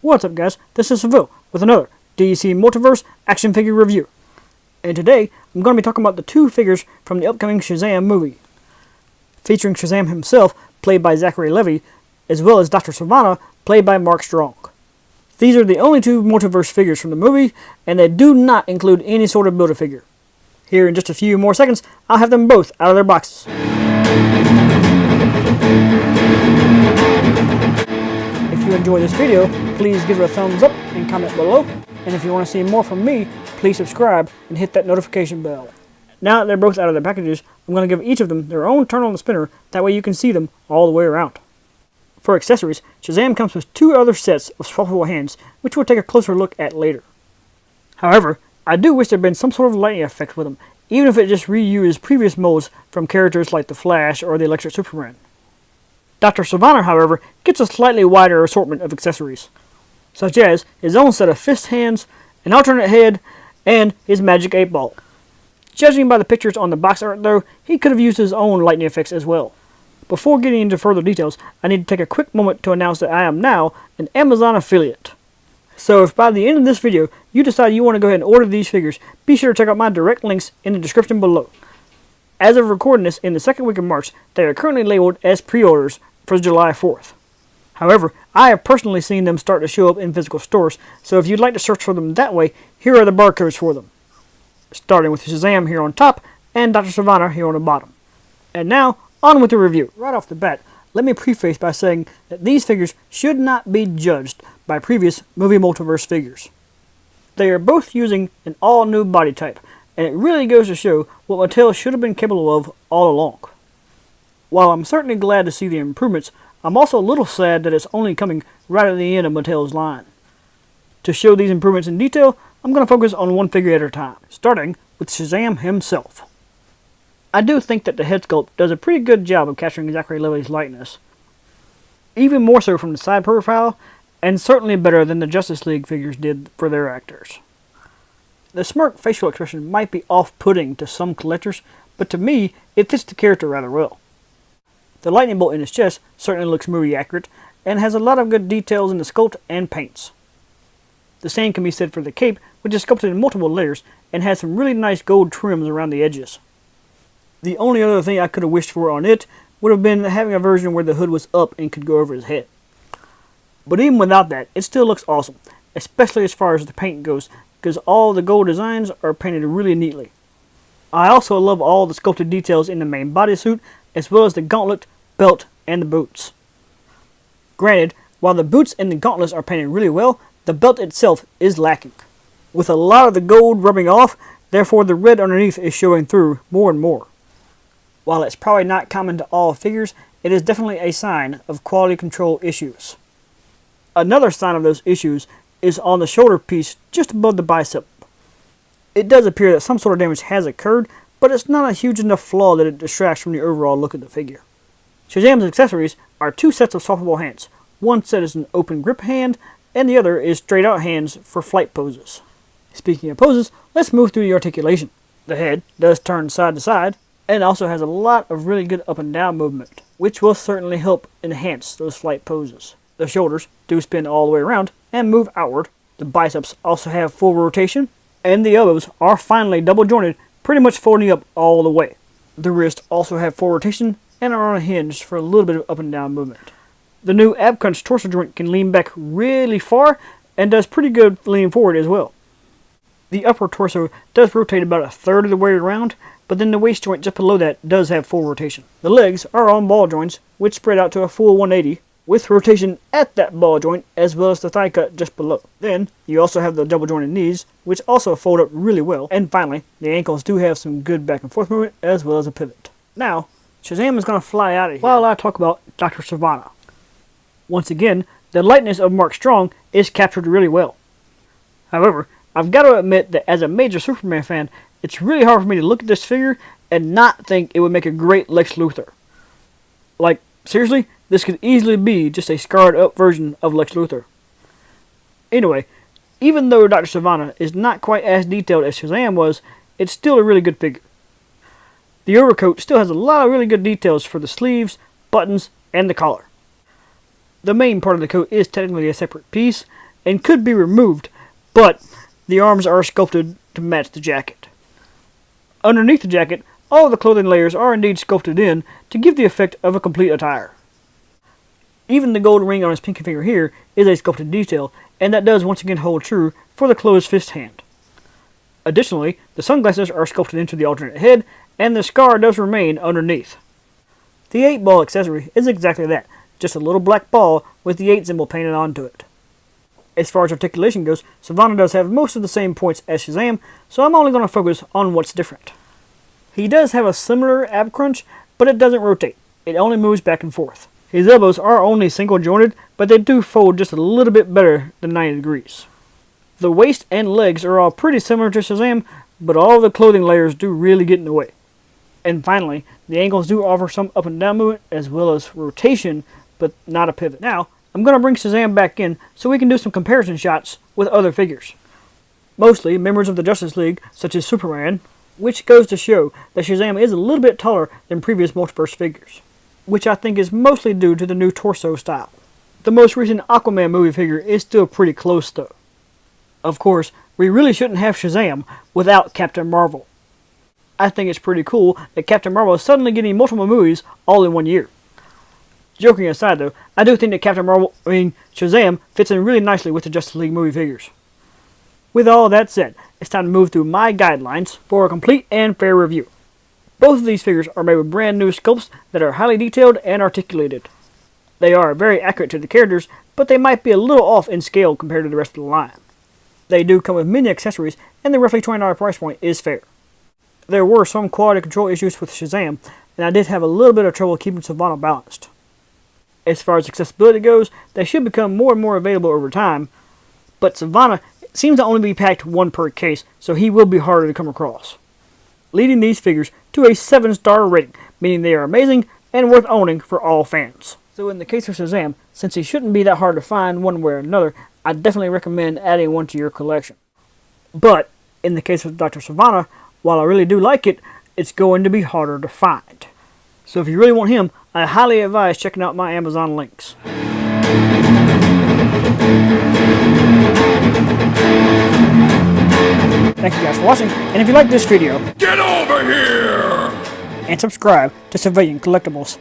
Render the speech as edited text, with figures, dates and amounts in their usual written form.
What's up guys, this is Seville with another DC Multiverse action figure review. And today, I'm going to be talking about the two figures from the upcoming Shazam movie. Featuring Shazam himself, played by Zachary Levi, as well as Dr. Sivana, played by Mark Strong. These are the only two Multiverse figures from the movie, and they do not include any sort of Build-A-Figure. Here in just a few more seconds, I'll have them both out of their boxes. If you enjoyed this video, please give it a thumbs up and comment below. And if you want to see more from me, please subscribe and hit that notification bell. Now that they're both out of their packages, I'm going to give each of them their own turn on the spinner, that way you can see them all the way around. For accessories, Shazam comes with two other sets of swappable hands, which we'll take a closer look at later. However, I do wish there had been some sort of lightning effect with them, even if it just reused previous molds from characters like the Flash or the Electric Superman. Dr. Sivana, however, gets a slightly wider assortment of accessories, such as his own set of fist hands, an alternate head, and his magic 8-ball. Judging by the pictures on the box art though, he could have used his own lightning effects as well. Before getting into further details, I need to take a quick moment to announce that I am now an Amazon affiliate. So if by the end of this video you decide you want to go ahead and order these figures, be sure to check out my direct links in the description below. As of recording this in the second week of March, they are currently labeled as pre-orders for July 4th. However, I have personally seen them start to show up in physical stores, so if you'd like to search for them that way, here are the barcodes for them. Starting with Shazam here on top, and Dr. Sivana here on the bottom. And now, on with the review. Right off the bat, let me preface by saying that these figures should not be judged by previous movie Multiverse figures. They are both using an all-new body type, and it really goes to show what Mattel should have been capable of all along. While I'm certainly glad to see the improvements, I'm also a little sad that it's only coming right at the end of Mattel's line. To show these improvements in detail, I'm going to focus on one figure at a time, starting with Shazam himself. I do think that the head sculpt does a pretty good job of capturing Zachary Levi's likeness. Even more so from the side profile, and certainly better than the Justice League figures did for their actors. The smirk facial expression might be off-putting to some collectors, but to me, it fits the character rather well. The lightning bolt in his chest certainly looks movie accurate, and has a lot of good details in the sculpt and paints. The same can be said for the cape, which is sculpted in multiple layers, and has some really nice gold trims around the edges. The only other thing I could have wished for on it would have been having a version where the hood was up and could go over his head. But even without that, it still looks awesome, especially as far as the paint goes, because all the gold designs are painted really neatly. I also love all the sculpted details in the main bodysuit, as well as the gauntlet, belt, and the boots. Granted, while the boots and the gauntlets are painted really well, the belt itself is lacking, with a lot of the gold rubbing off, therefore the red underneath is showing through more and more. While it's probably not common to all figures, it is definitely a sign of quality control issues. Another sign of those issues is on the shoulder piece just above the bicep. It does appear that some sort of damage has occurred, but it's not a huge enough flaw that it distracts from the overall look of the figure. Shazam's accessories are two sets of swappable hands. One set is an open grip hand, and the other is straight out hands for flight poses. Speaking of poses, let's move through the articulation. The head does turn side to side, and also has a lot of really good up and down movement, which will certainly help enhance those flight poses. The shoulders do spin all the way around and move outward. The biceps also have full rotation, and the elbows are finally double jointed, pretty much folding up all the way. The wrists also have full rotation and are on a hinge for a little bit of up and down movement. The new ab crunch torso joint can lean back really far and does pretty good leaning forward as well. The upper torso does rotate about a third of the way around, but then the waist joint just below that does have full rotation. The legs are on ball joints, which spread out to a full 180, with rotation at that ball joint as well as the thigh cut just below. Then, you also have the double jointed knees, which also fold up really well. And finally, the ankles do have some good back and forth movement as well as a pivot. Now, Shazam is going to fly out of here while I talk about Dr. Sivana. Once again, the lightness of Mark Strong is captured really well. However, I've got to admit that as a major Superman fan, it's really hard for me to look at this figure and not think it would make a great Lex Luthor. Like, seriously, this could easily be just a scarred up version of Lex Luthor. Anyway, even though Dr. Sivana is not quite as detailed as Shazam was, it's still a really good figure. The overcoat still has a lot of really good details for the sleeves, buttons, and the collar. The main part of the coat is technically a separate piece, and could be removed, but the arms are sculpted to match the jacket. Underneath the jacket, all the clothing layers are indeed sculpted in to give the effect of a complete attire. Even the gold ring on his pinky finger here is a sculpted detail, and that does once again hold true for the closed fist hand. Additionally, the sunglasses are sculpted into the alternate head, and the scar does remain underneath. The 8-ball accessory is exactly that, just a little black ball with the 8 symbol painted onto it. As far as articulation goes, Sivana does have most of the same points as Shazam, so I'm only going to focus on what's different. He does have a similar ab crunch, but it doesn't rotate. It only moves back and forth. His elbows are only single jointed, but they do fold just a little bit better than 90 degrees. The waist and legs are all pretty similar to Shazam, but all the clothing layers do really get in the way. And finally, the ankles do offer some up and down movement as well as rotation, but not a pivot. Now, I'm going to bring Shazam back in so we can do some comparison shots with other figures. Mostly members of the Justice League, such as Superman, which goes to show that Shazam is a little bit taller than previous Multiverse figures, which I think is mostly due to the new torso style. The most recent Aquaman movie figure is still pretty close though. Of course, we really shouldn't have Shazam without Captain Marvel. I think it's pretty cool that Captain Marvel is suddenly getting multiple movies all in one year. Joking aside though, I do think that Shazam fits in really nicely with the Justice League movie figures. With all that said, it's time to move through my guidelines for a complete and fair review. Both of these figures are made with brand new sculpts that are highly detailed and articulated. They are very accurate to the characters, but they might be a little off in scale compared to the rest of the line. They do come with many accessories, and the roughly $20 price point is fair. There were some quality control issues with Shazam, and I did have a little bit of trouble keeping Sivana balanced. As far as accessibility goes, they should become more and more available over time, but Sivana seems to only be packed one per case, so he will be harder to come across, leading these figures to a 7-star rating, meaning they are amazing and worth owning for all fans. So in the case of Shazam, since he shouldn't be that hard to find one way or another, I definitely recommend adding one to your collection. But in the case of Dr. Sivana, while I really do like it, it's going to be harder to find. So if you really want him, I highly advise checking out my Amazon links. Thank you guys for watching, and if you like this video, get over here! And subscribe to Civilian Collectibles.